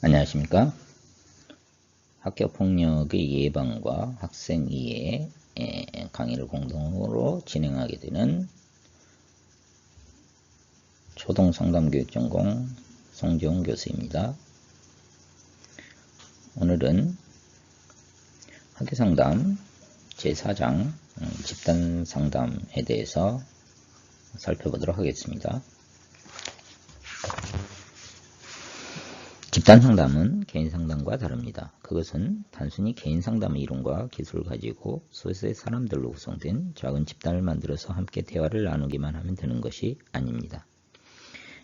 안녕하십니까. 학교폭력의 예방과 학생 이해 강의를 공동으로 진행하게 되는 초등상담교육전공 송지훈 교수입니다. 오늘은 학교상담 제4장 집단상담에 대해서 살펴보도록 하겠습니다. 집단상담은 개인상담과 다릅니다. 그것은 단순히 개인상담의 이론과 기술을 가지고 수의 사람들로 구성된 작은 집단을 만들어서 함께 대화를 나누기만 하면 되는 것이 아닙니다.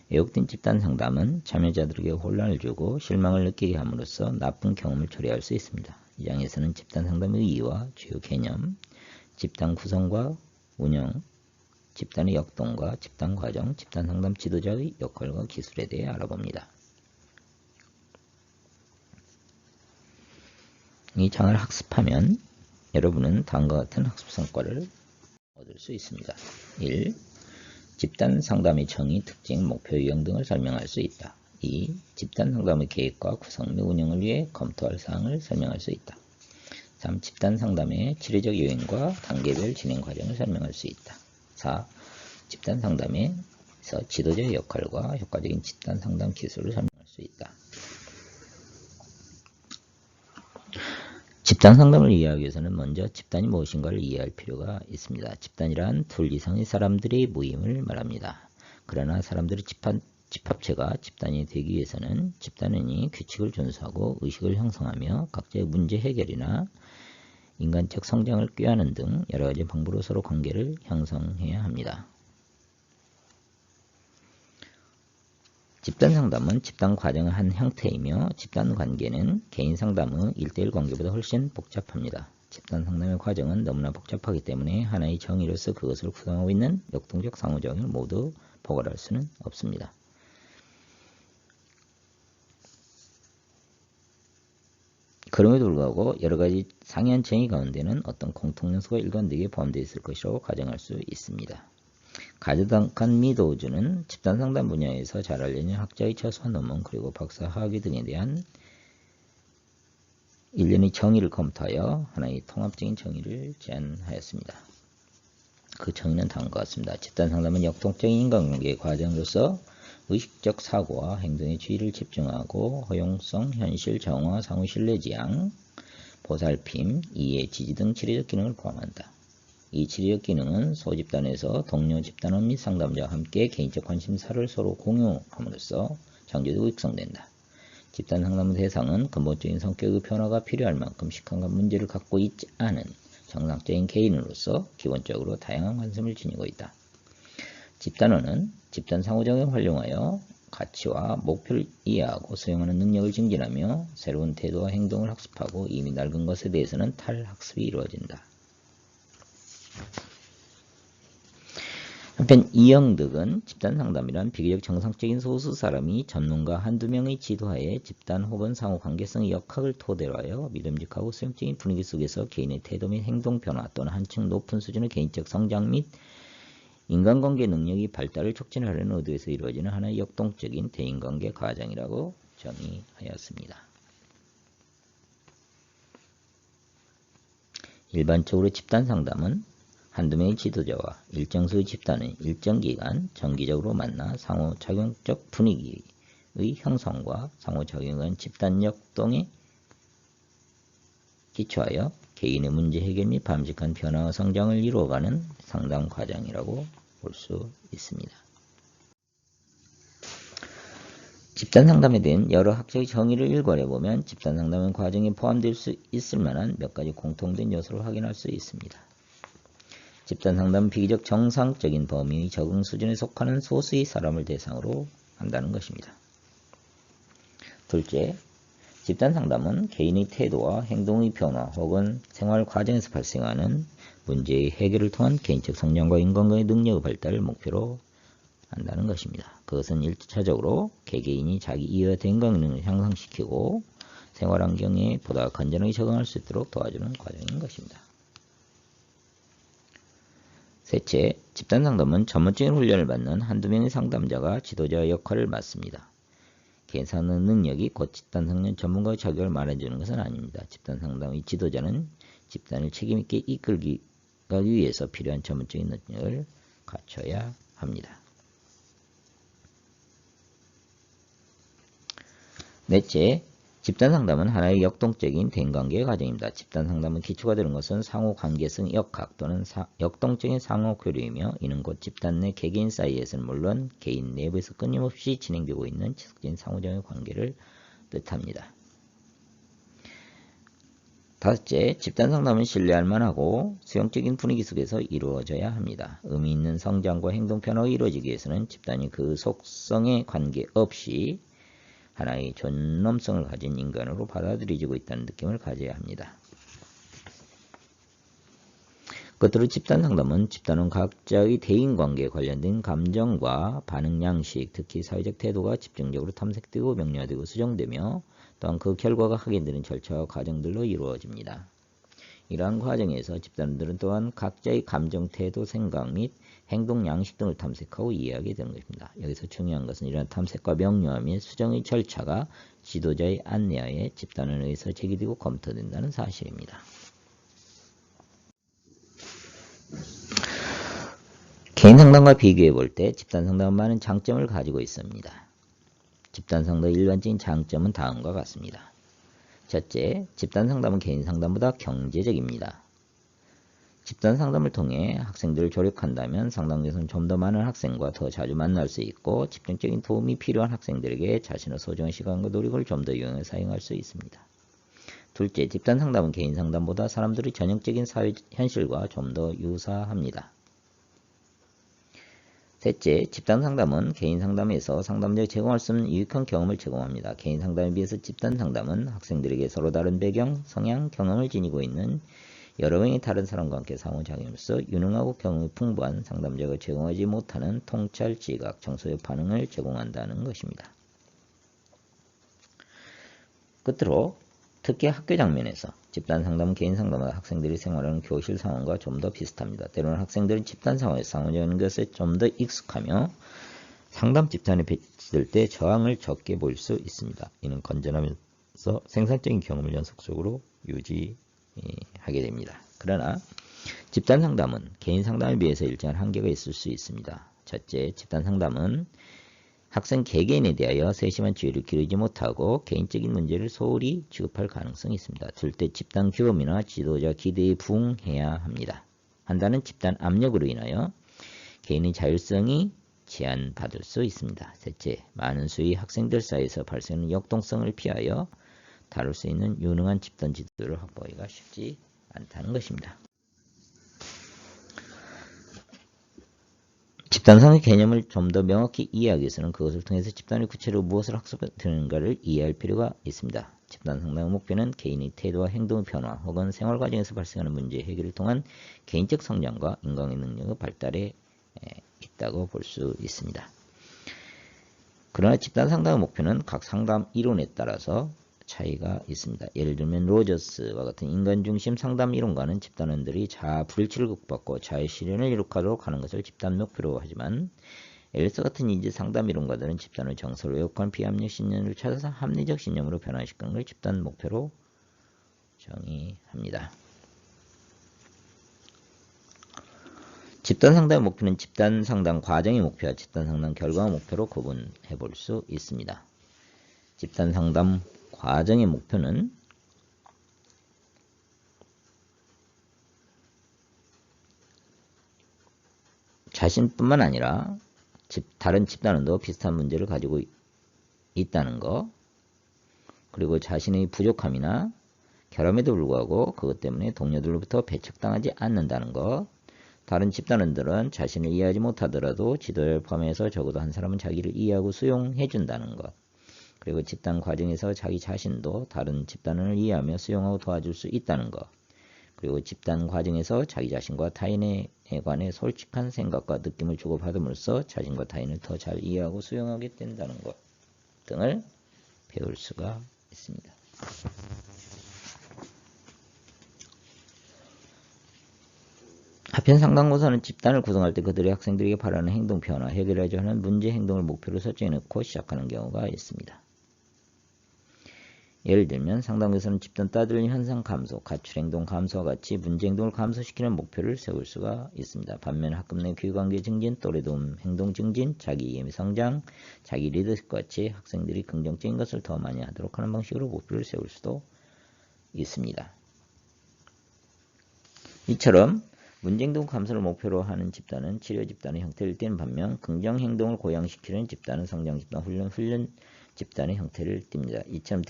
왜곡된 집단상담은 참여자들에게 혼란을 주고 실망을 느끼게 함으로써 나쁜 경험을 초래할 수 있습니다. 이 장에서는 집단상담의 의의와 주요 개념, 집단 구성과 운영, 집단의 역동과 집단 과정, 집단상담 지도자의 역할과 기술에 대해 알아봅니다. 이 장을 학습하면 여러분은 다음과 같은 학습 성과를 얻을 수 있습니다. 1. 집단 상담의 정의, 특징, 목표, 유형 등을 설명할 수 있다. 2. 집단 상담의 계획과 구성 및 운영을 위해 검토할 사항을 설명할 수 있다. 3. 집단 상담의 치료적 요인과 단계별 진행 과정을 설명할 수 있다. 4. 집단 상담에서 지도자의 역할과 효과적인 집단 상담 기술을 설명할 수 있다. 집단 상담을 이해하기 위해서는 먼저 집단이 무엇인가를 이해할 필요가 있습니다. 집단이란 둘 이상의 사람들의 모임을 말합니다. 그러나 사람들의 집합체가 집단이 되기 위해서는 집단원이 규칙을 준수하고 의식을 형성하며 각자의 문제 해결이나 인간적 성장을 꾀하는 등 여러 가지 방법으로 서로 관계를 형성해야 합니다. 집단 상담은 집단 과정의 한 형태이며 집단 관계는 개인 상담의 1대1 관계보다 훨씬 복잡합니다. 집단 상담의 과정은 너무나 복잡하기 때문에 하나의 정의로서 그것을 구성하고 있는 역동적 상호작용을 모두 포괄할 수는 없습니다. 그럼에도 불구하고 여러 가지 상이한 정의 가운데는 어떤 공통 요소가 일관되게 포함되어 있을 것이라고 가정할 수 있습니다. 가드당칸 미도우즈는 집단상담 분야에서 잘 알려진 학자의 저서와 논문 그리고 박사 학위 등에 대한 일련의 정의를 검토하여 하나의 통합적인 정의를 제안하였습니다. 그 정의는 다음과 같습니다. 집단상담은 역동적인 인간관계의 과정으로서 의식적 사고와 행동의 주의를 집중하고 허용성, 현실, 정화, 상호 신뢰지향, 보살핌, 이해, 지지 등 치료적 기능을 포함한다. 이 치료적 기능은 소집단에서 동료 집단원 및 상담자와 함께 개인적 관심사를 서로 공유함으로써 장기적으로 육성된다. 집단 상담 대상은 근본적인 성격의 변화가 필요할 만큼 심각한 문제를 갖고 있지 않은 정상적인 개인으로서 기본적으로 다양한 관심을 지니고 있다. 집단원은 집단 상호작용을 활용하여 가치와 목표를 이해하고 수용하는 능력을 증진하며 새로운 태도와 행동을 학습하고 이미 낡은 것에 대해서는 탈학습이 이루어진다. 한편 이영득은 집단상담이란 비교적 정상적인 소수 사람이 전문가 한두 명의 지도하에 집단 혹은 상호관계성의 역학을 토대로 하여 믿음직하고 수용적인 분위기 속에서 개인의 태도 및 행동 변화 또는 한층 높은 수준의 개인적 성장 및 인간관계 능력이 발달을 촉진하려는 의도에서 이루어지는 하나의 역동적인 대인관계 과정이라고 정의하였습니다. 일반적으로 집단상담은 한두 명의 지도자와 일정 수의 집단은 일정 기간 정기적으로 만나 상호작용적 분위기의 형성과 상호작용한 집단 역동에 기초하여 개인의 문제 해결 및 바람직한 변화와 성장을 이루어가는 상담 과정이라고 볼 수 있습니다. 집단상담에 대한 여러 학자의 정의를 일관해보면 집단상담은 과정에 포함될 수 있을 만한 몇 가지 공통된 요소를 확인할 수 있습니다. 집단상담은 비교적 정상적인 범위의 적응 수준에 속하는 소수의 사람을 대상으로 한다는 것입니다. 둘째, 집단상담은 개인의 태도와 행동의 변화 혹은 생활 과정에서 발생하는 문제의 해결을 통한 개인적 성장과 인간관계 능력의 발달을 목표로 한다는 것입니다. 그것은 1차적으로 개개인이 자기 이해와 대인관계 능력을 향상시키고 생활환경에 보다 건전하게 적응할 수 있도록 도와주는 과정인 것입니다. 셋째, 집단상담은 전문적인 훈련을 받는 한두 명의 상담자가 지도자의 역할을 맡습니다. 개인 상담 능력이 곧 집단 상담 전문가의 자격을 말해주는 것은 아닙니다. 집단 상담의 지도자는 집단을 책임있게 이끌기 위해서 필요한 전문적인 능력을 갖춰야 합니다. 넷째, 집단 상담은 하나의 역동적인 대인관계 과정입니다. 집단 상담은 기초가 되는 것은 상호 관계성 역학 또는 역동적인 상호 교류이며 이는 곧 집단 내 개개인 사이에서는 물론 개인 내부에서 끊임없이 진행되고 있는 지속적인 상호작용의 관계를 뜻합니다. 다섯째, 집단 상담은 신뢰할 만하고 수용적인 분위기 속에서 이루어져야 합니다. 의미 있는 성장과 행동 변화가 이루어지기 위해서는 집단이 그 속성에 관계없이 하나의 존엄성을 가진 인간으로 받아들여지고 있다는 느낌을 가져야 합니다. 끝으로 집단 상담은 집단은 각자의 대인관계에 관련된 감정과 반응 양식, 특히 사회적 태도가 집중적으로 탐색되고 명료화되고 수정되며 또한 그 결과가 확인되는 절차와 과정들로 이루어집니다. 이러한 과정에서 집단들은 또한 각자의 감정, 태도, 생각 및 행동 양식 등을 탐색하고 이해하게 되는 것입니다. 여기서 중요한 것은 이러한 탐색과 명료화 및 수정의 절차가 지도자의 안내하에 집단에 의해서 제기되고 검토된다는 사실입니다. 개인 상담과 비교해 볼 때 집단 상담은 많은 장점을 가지고 있습니다. 집단 상담의 일반적인 장점은 다음과 같습니다. 첫째, 집단 상담은 개인 상담보다 경제적입니다. 집단 상담을 통해 학생들을 조력한다면 상담에서는 좀 더 많은 학생과 더 자주 만날 수 있고 집중적인 도움이 필요한 학생들에게 자신의 소중한 시간과 노력을 좀 더 유용하게 사용할 수 있습니다. 둘째, 집단 상담은 개인 상담보다 사람들의 전형적인 사회 현실과 좀 더 유사합니다. 셋째, 집단 상담은 개인 상담에서 상담자가 제공할 수 없는 유익한 경험을 제공합니다. 개인 상담에 비해서 집단 상담은 학생들에게 서로 다른 배경, 성향, 경험을 지니고 있는 여러 명의 다른 사람과 함께 상호작용으로써 유능하고 경험이 풍부한 상담자가 제공하지 못하는 통찰, 지각, 정서적 반응을 제공한다는 것입니다. 끝으로 특히 학교 장면에서 집단 상담은 개인 상담보다 학생들이 생활하는 교실 상황과 좀 더 비슷합니다. 때로는 학생들은 집단 상황에서 상호작용하는 것에 좀 더 익숙하며 상담 집단에 배치될 때 저항을 적게 보일 수 있습니다. 이는 건전하면서 생산적인 경험을 연속적으로 유지하게 됩니다. 그러나 집단 상담은 개인 상담에 비해서 일정한 한계가 있을 수 있습니다. 첫째, 집단 상담은 학생 개개인에 대하여 세심한 주의를 기울이지 못하고 개인적인 문제를 소홀히 취급할 가능성이 있습니다. 둘째, 집단 규범이나 지도자 기대에 부응해야 한다는 집단 압력으로 인하여 개인의 자율성이 제한받을 수 있습니다. 셋째, 많은 수의 학생들 사이에서 발생하는 역동성을 피하여 다룰 수 있는 유능한 집단 지도를 확보하기가 쉽지 않다는 것입니다. 집단상의 개념을 좀 더 명확히 이해하기 위해서는 그것을 통해서 집단이 구체적으로 무엇을 학습되는가를 이해할 필요가 있습니다. 집단 상담의 목표는 개인의 태도와 행동의 변화 혹은 생활 과정에서 발생하는 문제 해결을 통한 개인적 성장과 인간의 능력의 발달에 있다고 볼 수 있습니다. 그러나 집단 상담의 목표는 각 상담 이론에 따라서 차이가 있습니다. 예를 들면 로저스와 같은 인간 중심 상담 이론가는 집단원들이 자아 불일치를 극복하고 자의 실현을 이룩하도록 하는 것을 집단 목표로 하지만 엘리스 같은 인지 상담 이론가들은 집단의 정서를 왜곡한 비합리적 신념을 찾아서 합리적 신념으로 변화시키는 걸 집단 목표로 정의합니다. 집단 상담의 목표는 집단 상담 과정의 목표와 집단 상담 결과의 목표로 구분해 볼 수 있습니다. 집단 상담 과정의 목표는 자신뿐만 아니라 다른 집단원도 비슷한 문제를 가지고 있다는 것, 그리고 자신의 부족함이나 결함에도 불구하고 그것 때문에 동료들로부터 배척당하지 않는다는 것, 다른 집단원들은 자신을 이해하지 못하더라도 지도자를 포함해서 적어도 한 사람은 자기를 이해하고 수용해 준다는 것, 그리고 집단 과정에서 자기 자신도 다른 집단원을 이해하며 수용하고 도와줄 수 있다는 것, 그리고 집단 과정에서 자기 자신과 타인에 관해 솔직한 생각과 느낌을 주고받음으로써 자신과 타인을 더 잘 이해하고 수용하게 된다는 것 등을 배울 수가 있습니다. 한편 상담고사는 집단을 구성할 때 그들의 학생들에게 바라는 행동 변화, 해결하려고 하는 문제 행동을 목표로 설정해놓고 시작하는 경우가 있습니다. 예를 들면 상담교사는 집단 따돌림 현상 감소, 가출 행동 감소와 같이 문제 행동을 감소시키는 목표를 세울 수가 있습니다. 반면 학급 내 교육관계 증진, 또래 도움 행동 증진, 자기 이해 성장, 자기 리더십과 같이 학생들이 긍정적인 것을 더 많이 하도록 하는 방식으로 목표를 세울 수도 있습니다. 이처럼 문제행동 감소를 목표로 하는 집단은 치료 집단의 형태를 띠는 반면 긍정행동을 고양시키는 집단은 성장 집단, 훈련 집단의 형태를 띱니다. 이처럼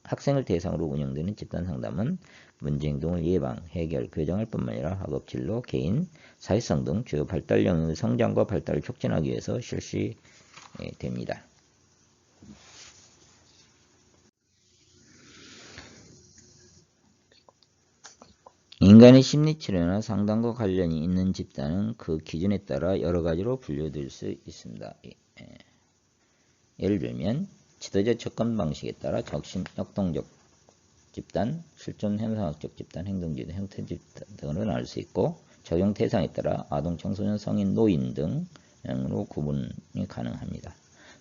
학생을 대상으로 운영되는 집단 상담은 문제행동을 예방, 해결, 교정할 뿐만 아니라 학업 진로, 개인, 사회성 등 주요 발달 영역의 성장과 발달을 촉진하기 위해서 실시됩니다. 인간의 심리치료나 상담과 관련이 있는 집단은 그 기준에 따라 여러 가지로 분류될 수 있습니다. 예를 들면 지도자 접근 방식에 따라 적심, 역동적 집단, 실존 현상학적 집단, 행동지도 형태 집단 등으로 나눌 수 있고 적용 대상에 따라 아동, 청소년, 성인, 노인 등으로 구분이 가능합니다.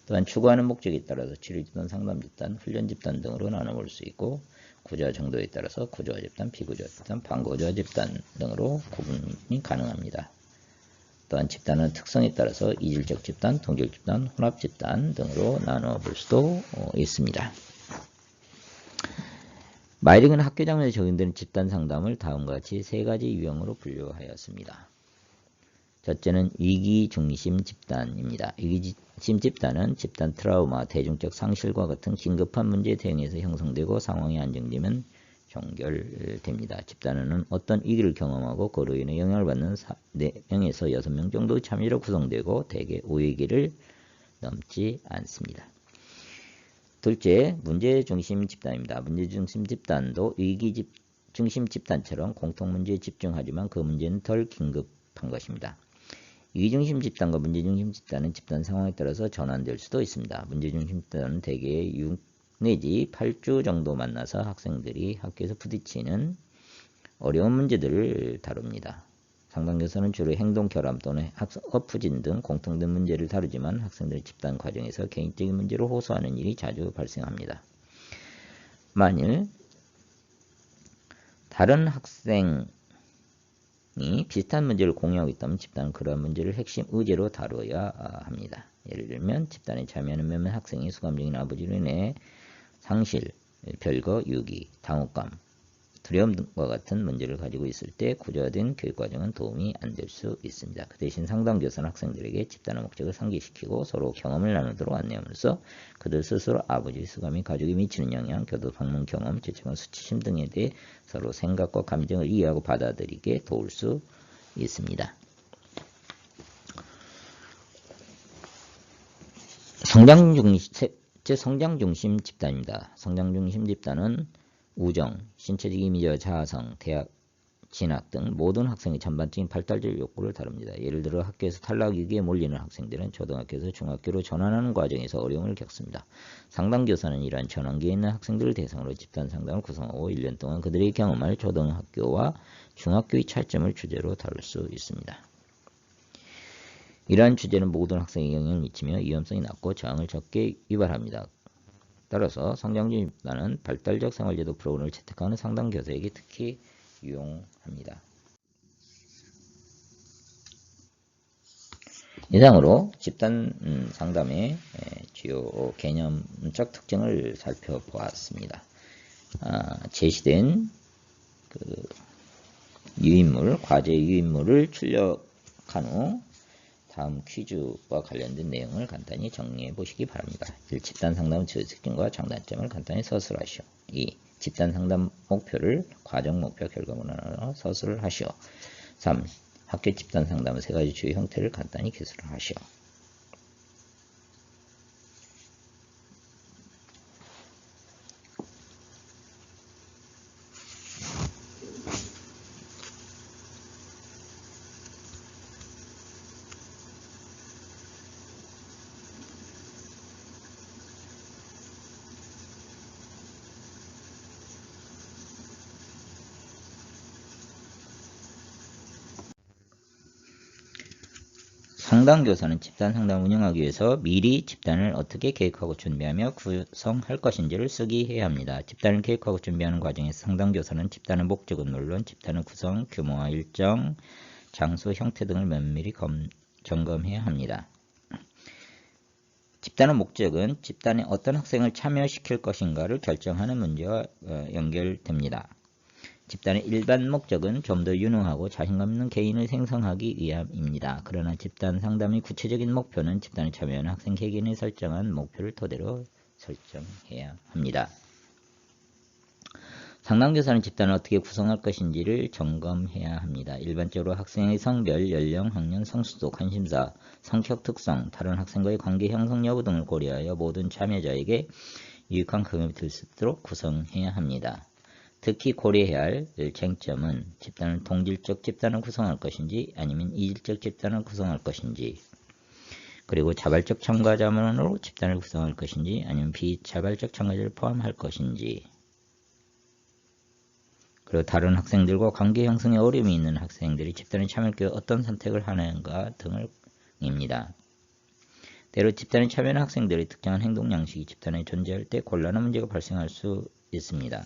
또한 추구하는 목적에 따라서 치료집단, 상담집단, 훈련집단 등으로 나눠볼 수 있고 구조화 정도에 따라서 구조화 집단, 비구조화 집단, 반구조화 집단 등으로 구분이 가능합니다. 또한 집단은 특성에 따라서 이질적 집단, 동질 집단, 혼합 집단 등으로 나눠볼 수도 있습니다. 마이링은 학교 장면에 적용되는 집단 상담을 다음과 같이 세 가지 유형으로 분류하였습니다. 첫째는 위기 중심 집단입니다. 위기 중심 집단은 집단 트라우마, 대중적 상실과 같은 긴급한 문제에 대응해서 형성되고 상황이 안정되면 종결됩니다. 집단은 어떤 위기를 경험하고 그로 인해 영향을 받는 4명에서 6명 정도의 참여로 구성되고 대개 5위기를 넘지 않습니다. 둘째, 문제중심 집단입니다. 문제중심 집단도 위기 중심 집단처럼 공통문제에 집중하지만 그 문제는 덜 긴급한 것입니다. 위기중심 집단과 문제중심 집단은 집단 상황에 따라서 전환될 수도 있습니다. 문제중심 집단은 대개 6 내지 8주 정도 만나서 학생들이 학교에서 부딪히는 어려운 문제들을 다룹니다. 상담교사는 주로 행동 결함 또는 학업 부진 등 공통된 문제를 다루지만 학생들의 집단 과정에서 개인적인 문제를 호소하는 일이 자주 발생합니다. 만일 다른 학생이 비슷한 문제를 공유하고 있다면 집단은 그러한 문제를 핵심 의제로 다루어야 합니다. 예를 들면 집단에 참여하는 몇몇 학생이 수감적인 아버지로 인해 상실, 별거, 유기, 당혹감, 두려움 등과 같은 문제를 가지고 있을 때 구조화된 교육과정은 도움이 안 될 수 있습니다. 그 대신 상담교사는 학생들에게 집단의 목적을 상기시키고 서로 경험을 나누도록 안내함으로써 그들 스스로 아버지 수감이 가족에 미치는 영향, 교도 방문 경험, 죄책감, 수치심 등에 대해 서로 생각과 감정을 이해하고 받아들이게 도울 수 있습니다. 성장중심 집단입니다. 성장중심 집단은 우정, 신체적 이미지와 자아성, 대학, 진학 등 모든 학생의 전반적인 발달적 욕구를 다룹니다. 예를 들어 학교에서 탈락 위기에 몰리는 학생들은 초등학교에서 중학교로 전환하는 과정에서 어려움을 겪습니다. 상담교사는 이러한 전환기에 있는 학생들을 대상으로 집단 상담을 구성하고 1년 동안 그들이 경험할 초등학교와 중학교의 차이점을 주제로 다룰 수 있습니다. 이러한 주제는 모든 학생에게 영향을 미치며 위험성이 낮고 저항을 적게 유발합니다. 따라서 성장중심 집단은 발달적 생활제도 프로그램을 채택하는 상담교사에게 특히 유용합니다. 이상으로 집단 상담의 주요 개념적 특징을 살펴보았습니다. 제시된 유인물, 과제 유인물을 출력한 후 다음 퀴즈와 관련된 내용을 간단히 정리해 보시기 바랍니다. 1. 집단 상담의 주요 특징과 장단점을 간단히 서술하시오. 2. 집단 상담 목표를 과정 목표 결과물로 나눠 서술하시오. 3. 학교 집단 상담의 3가지 주요 형태를 간단히 기술하시오. 상담교사는 집단 상담을 운영하기 위해서 미리 집단을 어떻게 계획하고 준비하며 구성할 것인지를 쓰기해야 합니다. 집단을 계획하고 준비하는 과정에서 상담교사는 집단의 목적은 물론 집단의 구성, 규모와 일정, 장소, 형태 등을 면밀히 점검해야 합니다. 집단의 목적은 집단에 어떤 학생을 참여시킬 것인가를 결정하는 문제와 연결됩니다. 집단의 일반 목적은 좀 더 유능하고 자신감 있는 개인을 생성하기 위함입니다. 그러나 집단 상담의 구체적인 목표는 집단에 참여하는 학생 개개인이 설정한 목표를 토대로 설정해야 합니다. 상담교사는 집단을 어떻게 구성할 것인지를 점검해야 합니다. 일반적으로 학생의 성별, 연령, 학년, 성수도, 관심사, 성격 특성, 다른 학생과의 관계 형성 여부 등을 고려하여 모든 참여자에게 유익한 경험이 될 수 있도록 구성해야 합니다. 특히 고려해야 할 쟁점은 집단을 동질적 집단을 구성할 것인지 아니면 이질적 집단을 구성할 것인지, 그리고 자발적 참가자만으로 집단을 구성할 것인지 아니면 비자발적 참가자를 포함할 것인지, 그리고 다른 학생들과 관계 형성에 어려움이 있는 학생들이 집단에 참여할 경우 어떤 선택을 하는가 등입니다. 때로 집단에 참여하는 학생들의 특정한 행동 양식이 집단에 존재할 때 곤란한 문제가 발생할 수 있습니다.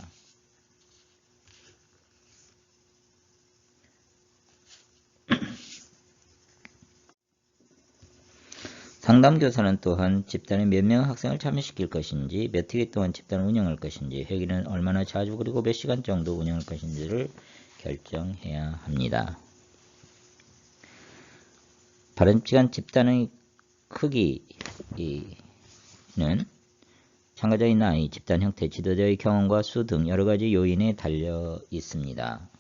상담교사는 또한 집단에 몇 명 학생을 참여시킬 것인지, 몇 회기 동안 집단을 운영할 것인지, 회기는 얼마나 자주 그리고 몇 시간 정도 운영할 것인지를 결정해야 합니다. 바람직한 집단의 크기는 참가자의 나이, 집단 형태, 지도자의 경험과 수 등 여러가지 요인에 달려 있습니다.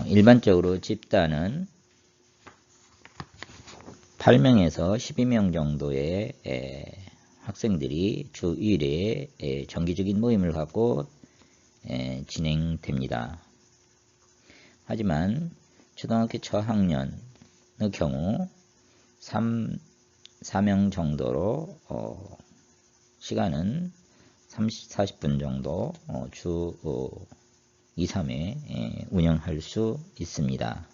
일반적으로 집단은 8명에서 12명 정도의 학생들이 주 1회 정기적인 모임을 갖고 진행됩니다. 하지만 초등학교 저학년의 경우 4명 정도로 시간은 40분 정도 주 2, 3회 운영할 수 있습니다.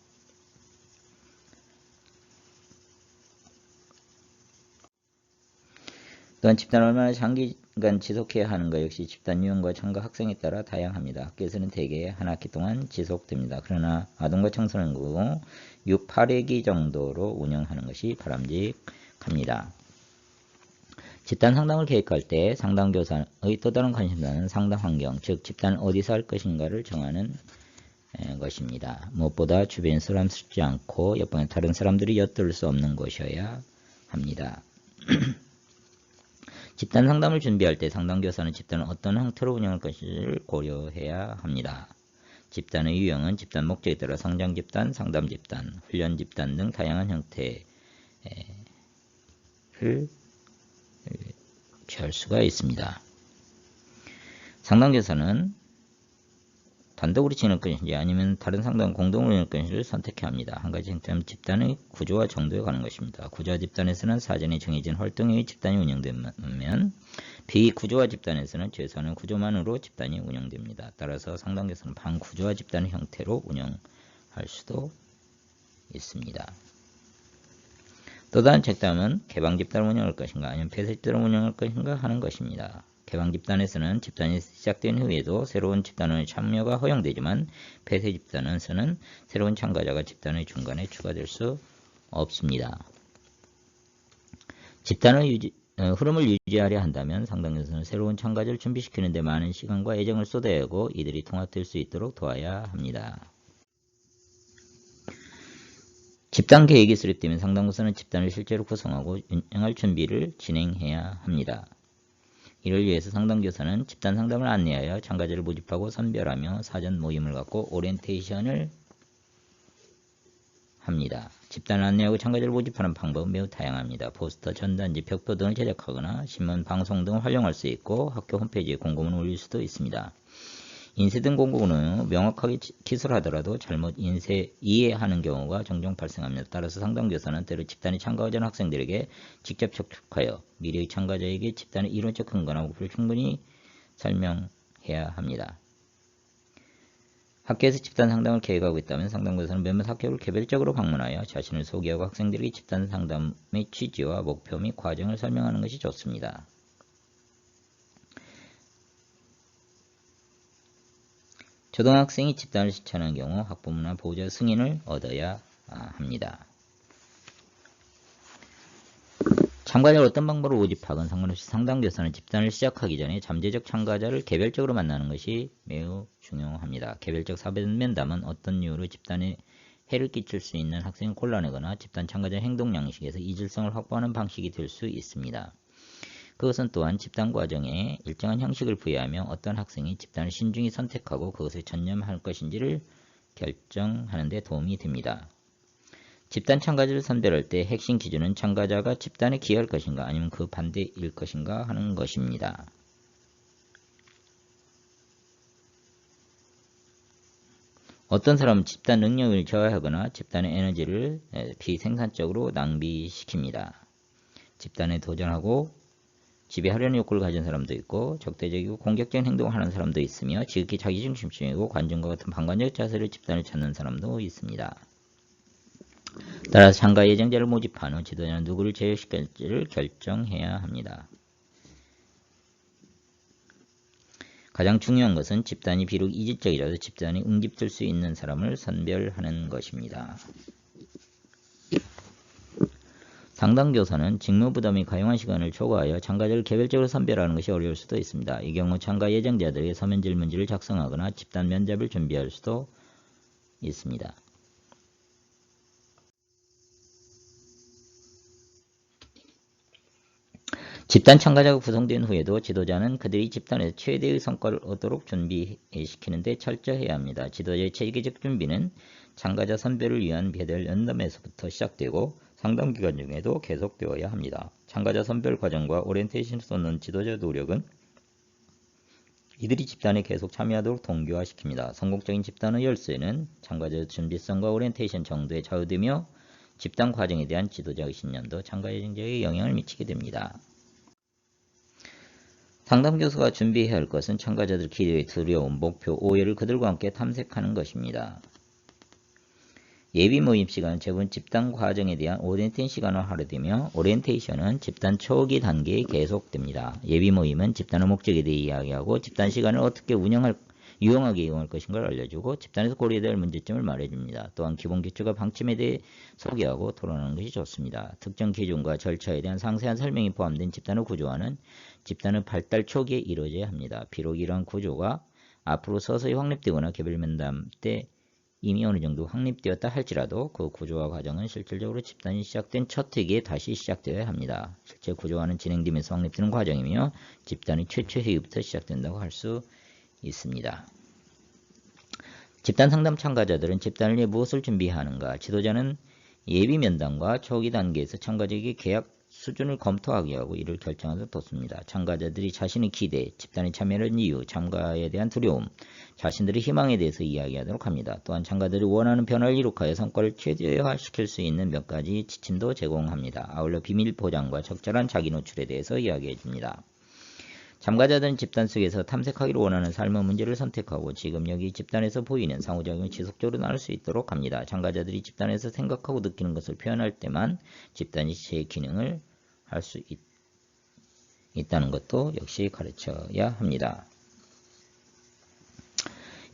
또한 집단을 얼마나 장기간 지속해야 하는가 역시 집단 유형과 참가 학생에 따라 다양합니다. 학교에서는 대개 한 학기 동안 지속됩니다. 그러나 아동과 청소년 경우 6, 8회기 정도로 운영하는 것이 바람직합니다. 집단 상담을 계획할 때 상담교사의 또 다른 관심사는 상담 환경, 즉 집단을 어디서 할 것인가를 정하는 것입니다. 무엇보다 주변 사람스럽지 않고 옆방에 다른 사람들이 엿들 수 없는 곳이어야 합니다. 집단 상담을 준비할 때 상담교사는 집단을 어떤 형태로 운영할 것인지를 고려해야 합니다. 집단의 유형은 집단 목적에 따라 성장 집단, 상담 집단, 훈련 집단 등 다양한 형태를 취할 수가 있습니다. 상담교사는 단독으로 진행할 것인지 아니면 다른 상담 공동으로 진행할 것인지를 선택해야 합니다. 한 가지 쟁점은 집단의 구조와 정도에 관한 것입니다. 구조화 집단에서는 사전에 정해진 활동의 집단이 운영되면 비구조화 집단에서는 최소한의 구조만으로 집단이 운영됩니다. 따라서 상담교사는 반구조화 집단의 형태로 운영할 수도 있습니다. 또 다른 쟁점은 개방 집단을 운영할 것인가 아니면 폐쇄 집단을 운영할 것인가 하는 것입니다. 개방 집단에서는 집단이 시작된 후에도 새로운 집단의 참여가 허용되지만 폐쇄 집단에서는 새로운 참가자가 집단의 중간에 추가될 수 없습니다. 집단의 흐름을 유지하려 한다면 상담교사는 새로운 참가자를 준비시키는 데 많은 시간과 애정을 쏟아야 하고 이들이 통합될 수 있도록 도와야 합니다. 집단 계획이 수립되면 상담교사는 집단을 실제로 구성하고 운영할 준비를 진행해야 합니다. 이를 위해서 상담교사는 집단 상담을 안내하여 참가자를 모집하고 선별하며 사전 모임을 갖고 오리엔테이션을 합니다. 집단을 안내하고 참가자를 모집하는 방법은 매우 다양합니다. 포스터, 전단지, 벽도 등을 제작하거나 신문, 방송 등을 활용할 수 있고 학교 홈페이지에 공고문을 올릴 수도 있습니다. 인쇄 등 공고문은 명확하게 기술하더라도 잘못 이해하는 경우가 종종 발생합니다. 따라서 상담교사는 때로 집단에 참가하지 않은 학생들에게 직접 접촉하여 미래의 참가자에게 집단의 이론적 근거나 목표를 충분히 설명해야 합니다. 학교에서 집단 상담을 계획하고 있다면 상담교사는 몇몇 학교를 개별적으로 방문하여 자신을 소개하고 학생들에게 집단 상담의 취지와 목표 및 과정을 설명하는 것이 좋습니다. 초등학생이 집단을 실천하는 경우 학부모나 보호자 승인을 얻어야 합니다. 참가자를 어떤 방법으로 모집하건 상관없이 상담교사는 집단을 시작하기 전에 잠재적 참가자를 개별적으로 만나는 것이 매우 중요합니다. 개별적 사변 면담은 어떤 이유로 집단에 해를 끼칠 수 있는 학생을 골라내거나 집단 참가자 행동 양식에서 이질성을 확보하는 방식이 될 수 있습니다. 그것은 또한 집단 과정에 일정한 형식을 부여하며 어떤 학생이 집단을 신중히 선택하고 그것에 전념할 것인지를 결정하는 데 도움이 됩니다. 집단 참가자를 선별할 때 핵심 기준은 참가자가 집단에 기여할 것인가 아니면 그 반대일 것인가 하는 것입니다. 어떤 사람은 집단 능력을 저하하거나 집단의 에너지를 비생산적으로 낭비시킵니다. 집단에 도전하고 지배하려는 욕구를 가진 사람도 있고 적대적이고 공격적인 행동을 하는 사람도 있으며 지극히 자기중심적이고 관중과 같은 방관적 자세를 집단을 찾는 사람도 있습니다. 따라서 참가 예정자를 모집한 후 지도자는 누구를 제외시킬지를 결정해야 합니다. 가장 중요한 것은 집단이 비록 이질적이라도 집단에 응집될 수 있는 사람을 선별하는 것입니다. 상담교사는 직무부담이 가용한 시간을 초과하여 참가자를 개별적으로 선별하는 것이 어려울 수도 있습니다. 이 경우 참가 예정자들에게 서면 질문지를 작성하거나 집단 면접을 준비할 수도 있습니다. 집단 참가자가 구성된 후에도 지도자는 그들이 집단에서 최대의 성과를 얻도록 준비시키는 데 철저해야 합니다. 지도자의 체계적 준비는 참가자 선별을 위한 배달 연담에서부터 시작되고 상담 기간 중에도 계속되어야 합니다. 참가자 선별 과정과 오리엔테이션을 쏟는 지도자 노력은 이들이 집단에 계속 참여하도록 동기화시킵니다. 성공적인 집단의 열쇠는 참가자의 준비성과 오리엔테이션 정도에 좌우되며 집단 과정에 대한 지도자의 신념도 참가 예정자에게 영향을 미치게 됩니다. 상담교사가 준비해야 할 것은 참가자들 기대의 두려움, 목표, 오해를 그들과 함께 탐색하는 것입니다. 예비 모임 시간은 대부분 집단 과정에 대한 오리엔테이션 시간으로 할애되며 오리엔테이션은 집단 초기 단계에 계속됩니다. 예비 모임은 집단의 목적에 대해 이야기하고 집단 시간을 어떻게 유용하게 이용할 것인가를 알려주고 집단에서 고려해야 할 문제점을 말해줍니다. 또한 기본 기초가 방침에 대해 소개하고 토론하는 것이 좋습니다. 특정 기준과 절차에 대한 상세한 설명이 포함된 집단의 구조화는 집단의 발달 초기에 이루어져야 합니다. 비록 이러한 구조가 앞으로 서서히 확립되거나 개별 면담 때 이미 어느 정도 확립되었다 할지라도 그 구조화 과정은 실질적으로 집단이 시작된 첫 회기에 다시 시작되어야 합니다. 실제 구조화는 진행되면서 확립되는 과정이며 집단의 최초 회의부터 시작된다고 할 수 있습니다. 집단 상담 참가자들은 집단을 위해 무엇을 준비해야 하는가? 지도자는 예비 면담과 초기 단계에서 참가자에게 계약 수준을 검토하게 하고 이를 결정하도록 돕습니다. 참가자들이 자신의 기대, 집단에 참여하는 이유, 참가에 대한 두려움, 자신들의 희망에 대해서 이야기하도록 합니다. 또한 참가자들이 원하는 변화를 이룩하여 성과를 최대화시킬 수 있는 몇 가지 지침도 제공합니다. 아울러 비밀 보장과 적절한 자기 노출에 대해서 이야기해 줍니다. 참가자들은 집단 속에서 탐색하기를 원하는 삶의 문제를 선택하고 지금 여기 집단에서 보이는 상호작용이 지속적으로 나눌 수 있도록 합니다. 참가자들이 집단에서 생각하고 느끼는 것을 표현할 때만 집단이 제 기능을 할 수 있다는 것도 역시 가르쳐야 합니다.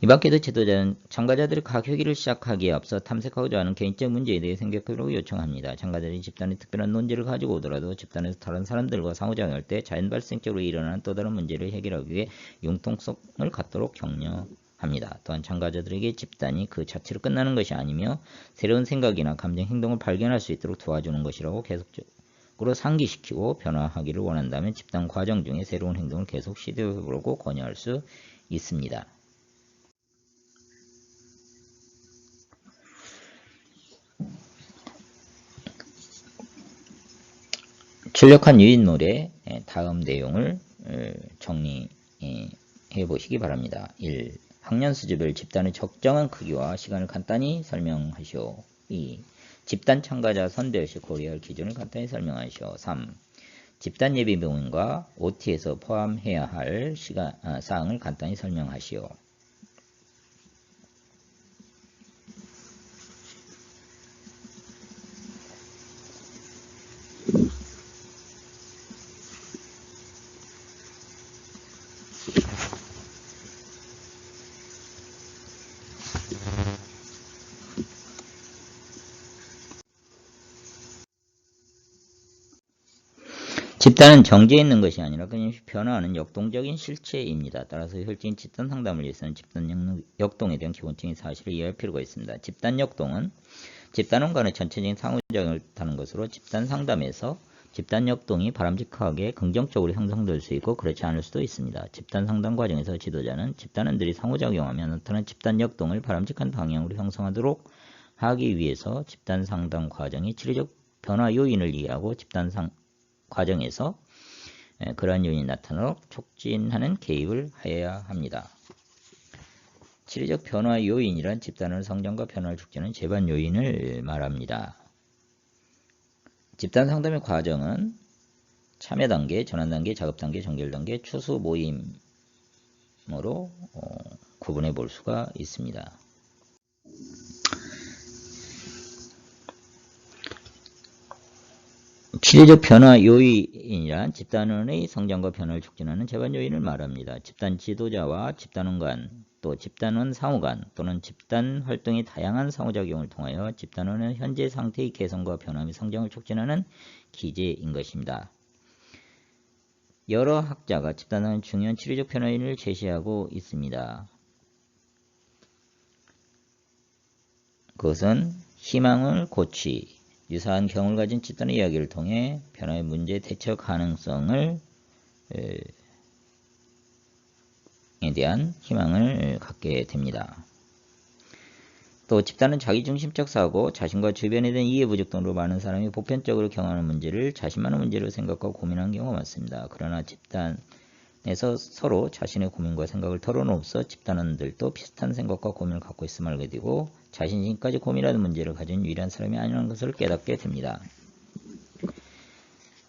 이 밖에도 지도자는 참가자들이 각 회기를 시작하기에 앞서 탐색하고자 하는 개인적 문제에 대해 생각하도록 요청합니다. 참가자들이 집단의 특별한 논제를 가지고 오더라도 집단에서 다른 사람들과 상호작용할 때 자연 발생적으로 일어나는 또 다른 문제를 해결하기 위해 융통성을 갖도록 격려합니다. 또한 참가자들에게 집단이 그 자체로 끝나는 것이 아니며 새로운 생각이나 감정, 행동을 발견할 수 있도록 도와주는 것이라고 계속적으로 상기시키고 변화하기를 원한다면 집단 과정 중에 새로운 행동을 계속 시도해보려고 권유할 수 있습니다. 출력한 유인물의 다음 내용을 정리해 보시기 바랍니다. 1. 학년 수준별 집단의 적정한 크기와 시간을 간단히 설명하시오. 2. 집단 참가자 선별 시 고려할 기준을 간단히 설명하시오. 3. 집단 예비 모임과 OT에서 포함해야 할 사항을 간단히 설명하시오. 집단은 정지해 있는 것이 아니라 끊임없이 변화하는 역동적인 실체입니다. 따라서 효율적인 집단 상담을 위해서는 집단 역동에 대한 기본적인 사실을 이해할 필요가 있습니다. 집단 역동은 집단원 간의 전체적인 상호작용을 다는 것으로 집단 상담에서 집단 역동이 바람직하게 긍정적으로 형성될 수 있고 그렇지 않을 수도 있습니다. 집단 상담 과정에서 지도자는 집단원들이 상호작용하며 나타난 집단 역동을 바람직한 방향으로 형성하도록 하기 위해서 집단 상담 과정의 치료적 변화 요인을 이해하고 집단 과정에서 그러한 요인이 나타나도록 촉진하는 개입을 하여야 합니다. 치료적 변화 요인이란 집단의 성장과 변화를 촉진하는 제반 요인을 말합니다. 집단 상담의 과정은 참여 단계, 전환 단계, 작업 단계, 종결 단계, 추수 모임으로 구분해 볼 수가 있습니다. 치료적 변화 요인이란 집단원의 성장과 변화를 촉진하는 제반 요인을 말합니다. 집단 지도자와 집단원 간, 또 집단원 상호 간, 또는 집단 활동의 다양한 상호작용을 통하여 집단원의 현재 상태의 개선과 변화 및 성장을 촉진하는 기제인 것입니다. 여러 학자가 집단원의 중요한 치료적 변화 요인을 제시하고 있습니다. 그것은 희망을 고치, 유사한 경험을 가진 집단의 이야기를 통해 변화의 문제 대처 가능성을 에 대한 희망을 갖게 됩니다. 또 집단은 자기중심적 사고, 자신과 주변에 대한 이해 부족 등으로 많은 사람이 보편적으로 경험하는 문제를 자신만의 문제로 생각하고 고민하는 경우가 많습니다. 그러나 집단에서 서로 자신의 고민과 생각을 털어놓음으로써 집단원들도 비슷한 생각과 고민을 갖고 있음을 알게 되고 자신이 지금까지 고민하는 문제를 가진 유일한 사람이 아니라는 것을 깨닫게 됩니다.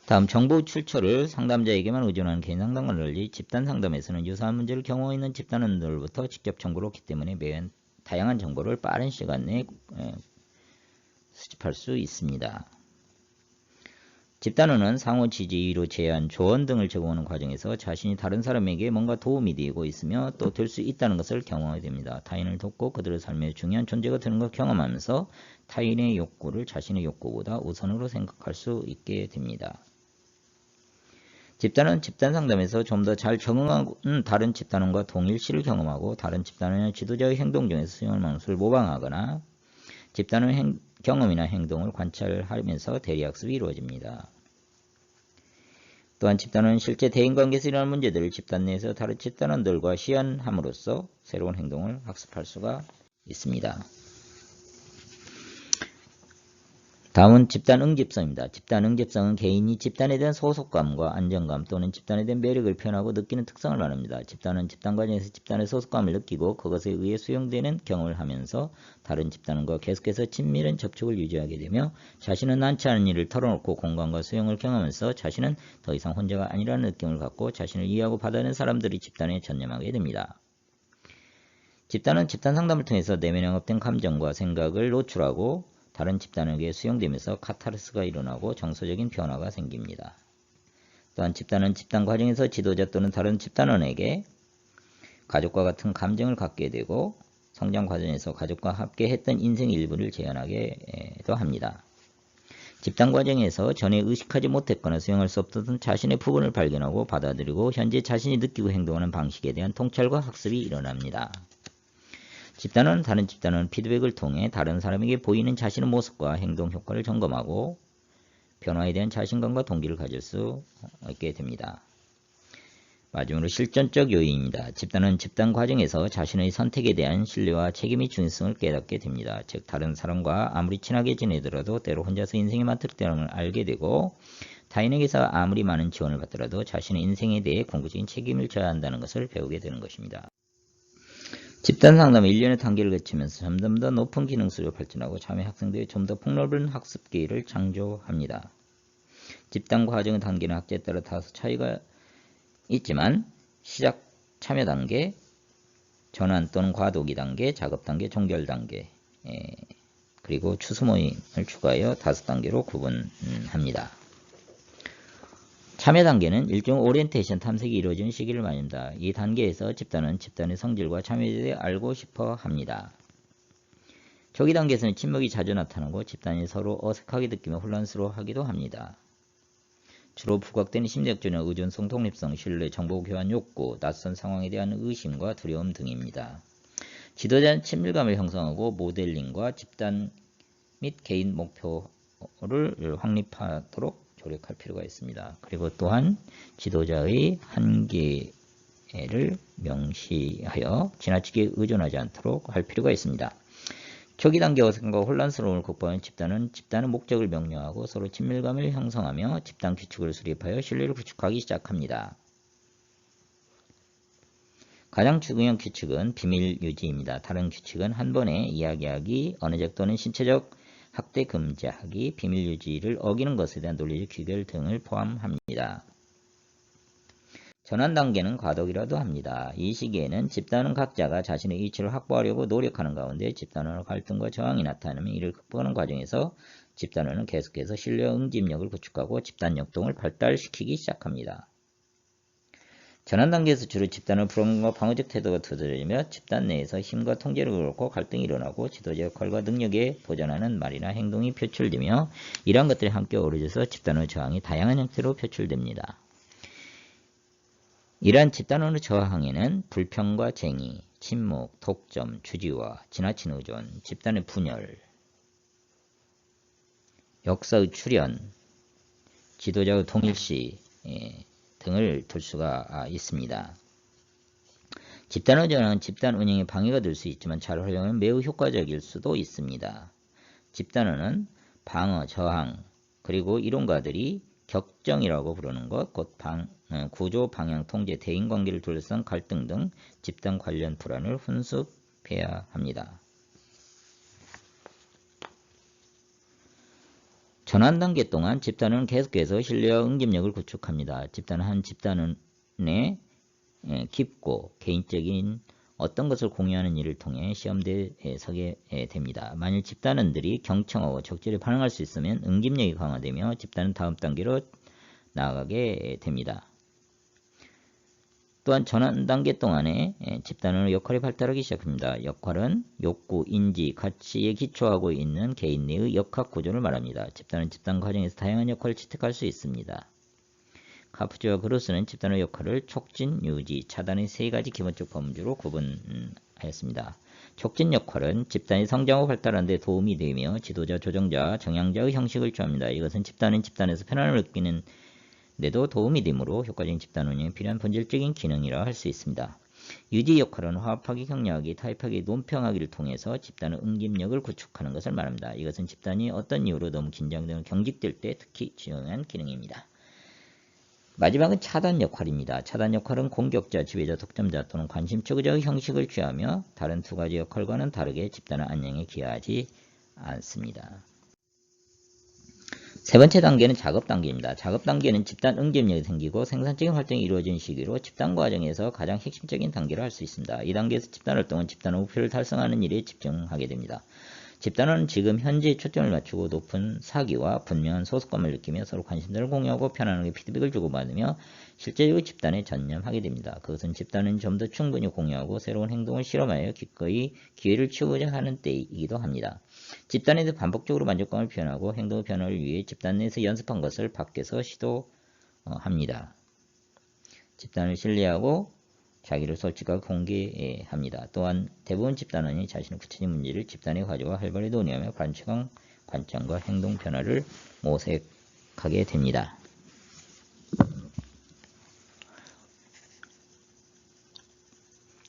다음 정보 출처를 상담자에게만 의존하는 개인 상담과 달리 집단 상담에서는 유사한 문제를 경험하고 있는 집단원들로부터 직접 정보를 얻기 때문에 매우 다양한 정보를 빠른 시간 내에 수집할 수 있습니다. 집단원은 상호 지지, 위로, 제안, 조언 등을 제공하는 과정에서 자신이 다른 사람에게 뭔가 도움이 되고 있으며 또 될 수 있다는 것을 경험하게 됩니다. 타인을 돕고 그들의 삶에 중요한 존재가 되는 걸 경험하면서 타인의 욕구를 자신의 욕구보다 우선으로 생각할 수 있게 됩니다. 집단은 집단 상담에서 좀 더 잘 적응한 다른 집단원과 동일시를 경험하고 다른 집단원의 지도자의 행동 중에서 수용할 만한 것을 모방하거나 집단원의 경험이나 행동을 관찰하면서 대리학습이 이루어집니다. 또한 집단원은 실제 대인관계에서 일어나는 문제들을 집단 내에서 다른 집단원들과 시연함으로써 새로운 행동을 학습할 수가 있습니다. 다음은 집단 응집성입니다. 집단 응집성은 개인이 집단에 대한 소속감과 안정감 또는 집단에 대한 매력을 표현하고 느끼는 특성을 말합니다. 집단은 집단 과정에서 집단의 소속감을 느끼고 그것에 의해 수용되는 경험을 하면서 다른 집단과 계속해서 친밀한 접촉을 유지하게 되며 자신은 많지 않은 일을 털어놓고 공감과 수용을 경험하면서 자신은 더 이상 혼자가 아니라는 느낌을 갖고 자신을 이해하고 받아들이는 사람들이 집단에 전념하게 됩니다. 집단은 집단 상담을 통해서 내면에 억압된 감정과 생각을 노출하고 다른 집단에게 수용되면서 카타르스가 일어나고 정서적인 변화가 생깁니다. 또한 집단은 집단 과정에서 지도자 또는 다른 집단원에게 가족과 같은 감정을 갖게 되고 성장 과정에서 가족과 함께 했던 인생의 일부를 재현하게도 합니다. 집단 과정에서 전에 의식하지 못했거나 수용할 수 없었던 자신의 부분을 발견하고 받아들이고 현재 자신이 느끼고 행동하는 방식에 대한 통찰과 학습이 일어납니다. 집단은 다른 집단은 피드백을 통해 다른 사람에게 보이는 자신의 모습과 행동 효과를 점검하고 변화에 대한 자신감과 동기를 가질 수 있게 됩니다. 마지막으로 실전적 요인입니다. 집단은 집단 과정에서 자신의 선택에 대한 신뢰와 책임의 중요성을 깨닫게 됩니다. 즉 다른 사람과 아무리 친하게 지내더라도 때로 혼자서 인생이 맡을 걸 알게 되고 타인에게서 아무리 많은 지원을 받더라도 자신의 인생에 대해 궁극적인 책임을 져야 한다는 것을 배우게 되는 것입니다. 집단 상담은 일련의 단계를 거치면서 점점 더 높은 기능 수준으로 발전하고 참여 학생들이 좀 더 폭넓은 학습 기회를 창조합니다. 집단 과정의 단계는 학자에 따라 다소 차이가 있지만 시작 참여 단계, 전환 또는 과도기 단계, 작업 단계, 종결 단계, 그리고 추수 모임을 추가하여 5단계로 구분합니다. 참여 단계는 일종 오리엔테이션 탐색이 이루어지는 시기를 말합니다. 이 단계에서 집단은 집단의 성질과 참여에 대해 알고 싶어 합니다. 초기 단계에서는 침묵이 자주 나타나고 집단이 서로 어색하게 느끼며 혼란스러워하기도 합니다. 주로 부각되는 심리적 조건은 의존성, 독립성, 신뢰, 정보 교환 욕구, 낯선 상황에 대한 의심과 두려움 등입니다. 지도자는 친밀감을 형성하고 모델링과 집단 및 개인 목표를 확립하도록 조력할 필요가 있습니다. 그리고 또한 지도자의 한계를 명시하여 지나치게 의존하지 않도록 할 필요가 있습니다. 초기 단계 어색함과 혼란스러움을 극복하는 집단은 집단의 목적을 명료하고 서로 친밀감을 형성하며 집단 규칙을 수립하여 신뢰를 구축하기 시작합니다. 가장 중요한 규칙은 비밀 유지입니다. 다른 규칙은 한 번에 이야기하기, 언어적 또는 신체적 학대 금지하기, 비밀 유지를 어기는 것에 대한 논리적 규결 등을 포함합니다. 전환 단계는 과도기라도 합니다. 이 시기에는 집단은 각자가 자신의 이치를 확보하려고 노력하는 가운데 집단원의 갈등과 저항이 나타나면 이를 극복하는 과정에서 집단원은 계속해서 신뢰와 응집력을 구축하고 집단 역동을 발달시키기 시작합니다. 전환 단계에서 주로 집단의 불안과 방어적 태도가 두드러지며 집단 내에서 힘과 통제력을 잃고 갈등이 일어나고 지도자 역할과 능력에 도전하는 말이나 행동이 표출되며 이러한 것들이 함께 어우러져서 집단의 저항이 다양한 형태로 표출됩니다. 이러한 집단원의 저항에는 불평과 쟁의, 침묵, 독점, 주지와 지나친 의존, 집단의 분열, 역사의 출현, 지도자의 동일시 등을 둘 수가 있습니다. 집단의 저항은 집단 운영에 방해가 될 수 있지만 잘 활용하면 매우 효과적일 수도 있습니다. 집단원은 방어, 저항, 그리고 이론가들이 격정이라고 부르는 것, 곧 구조, 방향, 통제, 대인관계를 둘러싼 갈등 등 집단 관련 불안을 훈습해야 합니다. 전환 단계 동안 집단은 계속해서 신뢰와 응집력을 구축합니다. 집단은 한 집단의 깊고 개인적인 어떤 것을 공유하는 일을 통해 시험대에 서게 됩니다. 만일 집단원들이 경청하고 적절히 반응할 수 있으면 응집력이 강화되며 집단은 다음 단계로 나아가게 됩니다. 또한 전환 단계 동안에 집단원의 역할이 발달하기 시작합니다. 역할은 욕구, 인지, 가치에 기초하고 있는 개인 내의 역학 구조를 말합니다. 집단은 집단 과정에서 다양한 역할을 채택할 수 있습니다. 카프지와 그로스는 집단의 역할을 촉진, 유지, 차단의 세 가지 기본적 범주로 구분하였습니다. 촉진 역할은 집단이 성장하고 발달하는 데 도움이 되며 지도자, 조정자, 정향자의 형식을 취합니다. 이것은 집단은 집단에서 편안을 느끼는 데도 도움이 되므로 효과적인 집단 운영에 필요한 본질적인 기능이라 할 수 있습니다. 유지 역할은 화합하기, 격려하기, 타협하기, 논평하기를 통해서 집단의 응집력을 구축하는 것을 말합니다. 이것은 집단이 어떤 이유로 너무 긴장되고 경직될 때 특히 중요한 기능입니다. 마지막은 차단 역할입니다. 차단 역할은 공격자, 지배자, 독점자 또는 관심초기자의 형식을 취하며 다른 두 가지 역할과는 다르게 집단의 안녕에 기여하지 않습니다. 세 번째 단계는 작업 단계입니다. 작업 단계는 집단 응집력이 생기고 생산적인 활동이 이루어지는 시기로 집단 과정에서 가장 핵심적인 단계로 할 수 있습니다. 이 단계에서 집단 활동은 집단의 목표를 달성하는 일에 집중하게 됩니다. 집단은 지금 현재에 초점을 맞추고 높은 사기와 분명한 소속감을 느끼며 서로 관심사를 공유하고 편안하게 피드백을 주고받으며 실제적으로 집단에 전념하게 됩니다. 그것은 집단은 좀 더 충분히 공유하고 새로운 행동을 실험하여 기꺼이 기회를 치우고자 하는 때이기도 합니다. 집단에서 반복적으로 만족감을 표현하고 행동의 변화를 위해 집단 내에서 연습한 것을 밖에서 시도합니다. 집단을 신뢰하고 자기를 솔직하게 공개합니다. 또한 대부분 집단원이 자신의 구체적인 문제를 집단에 가져와 활발히 논의하며 관측한 관점과 행동 변화를 모색하게 됩니다.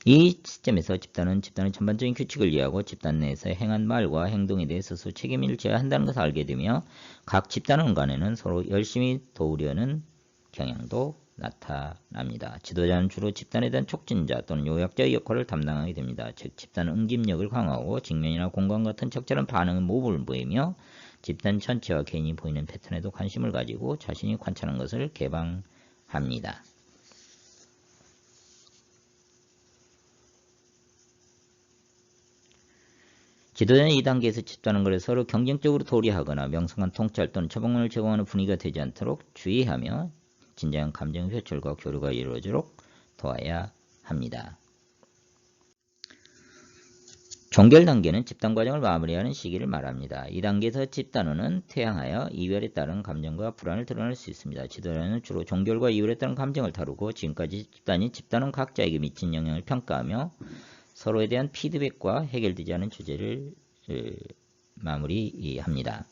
이 시점에서 집단은 집단의 전반적인 규칙을 이해하고 집단 내에서 행한 말과 행동에 대해서 스스로 책임을 져야 한다는 것을 알게 되며 각 집단원 간에는 서로 열심히 도우려는 경향도 나타납니다. 지도자는 주로 집단에 대한 촉진자 또는 요약자의 역할을 담당하게 됩니다. 즉 집단은 응집력을 강화하고 직면이나 공감 같은 적절한 반응의 모습을 보이며 집단 전체와 개인이 보이는 패턴에도 관심을 가지고 자신이 관찰한 것을 개방합니다. 지도자는 이 단계에서 집단한 것을 서로 경쟁적으로 도리하거나 명성한 통찰 또는 처방문을 제공하는 분위기가 되지 않도록 주의하며 진정한 감정 표출과 교류가 이루어지도록 도와야 합니다. 종결 단계는 집단 과정을 마무리하는 시기를 말합니다. 이 단계에서 집단원은 퇴양하여 이별에 따른 감정과 불안을 드러낼 수 있습니다. 지도자는 주로 종결과 이별에 따른 감정을 다루고 지금까지 집단이 집단원 각자에게 미친 영향을 평가하며 서로에 대한 피드백과 해결되지 않은 주제를 마무리합니다.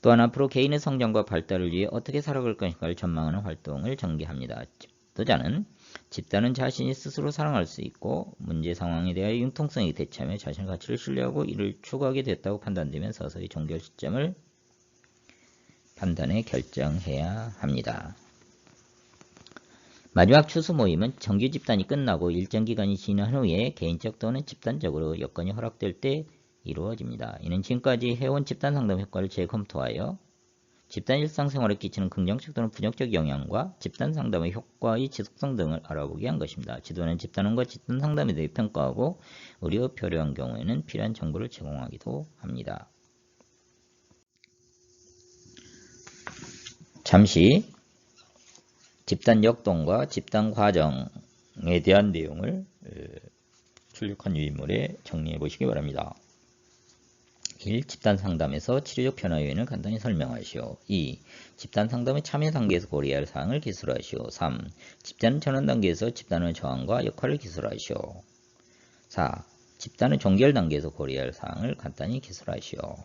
또한 앞으로 개인의 성장과 발달을 위해 어떻게 살아갈 것인가를 전망하는 활동을 전개합니다. 지도자는 집단은 자신이 스스로 살아갈 수 있고 문제 상황에 대하여 융통성에 대처하며 자신의 가치를 신뢰하고 이를 추구하게 됐다고 판단되면 서서히 종결 시점을 판단해 결정해야 합니다. 마지막 추수 모임은 정규 집단이 끝나고 일정 기간이 지난 후에 개인적 또는 집단적으로 여건이 허락될 때 이루어집니다. 이는 지금까지 해온 집단 상담 효과를 재검토하여 집단 일상생활에 끼치는 긍정적 또는 부정적 영향과 집단 상담의 효과의 지속성 등을 알아보기 위한 것입니다. 지도는 집단원과 집단 상담에 대해 평가하고 우려가 필요한 경우에는 필요한 정보를 제공하기도 합니다. 잠시 집단 역동과 집단 과정에 대한 내용을 출력한 유인물에 정리해 보시기 바랍니다. 1. 집단 상담에서 치료적 변화 요인을 간단히 설명하시오. 2. 집단 상담의 참여 단계에서 고려해야 할 사항을 기술하시오. 3. 집단 전환 단계에서 집단의 저항과 역할을 기술하시오. 4. 집단의 종결 단계에서 고려해야 할 사항을 간단히 기술하시오.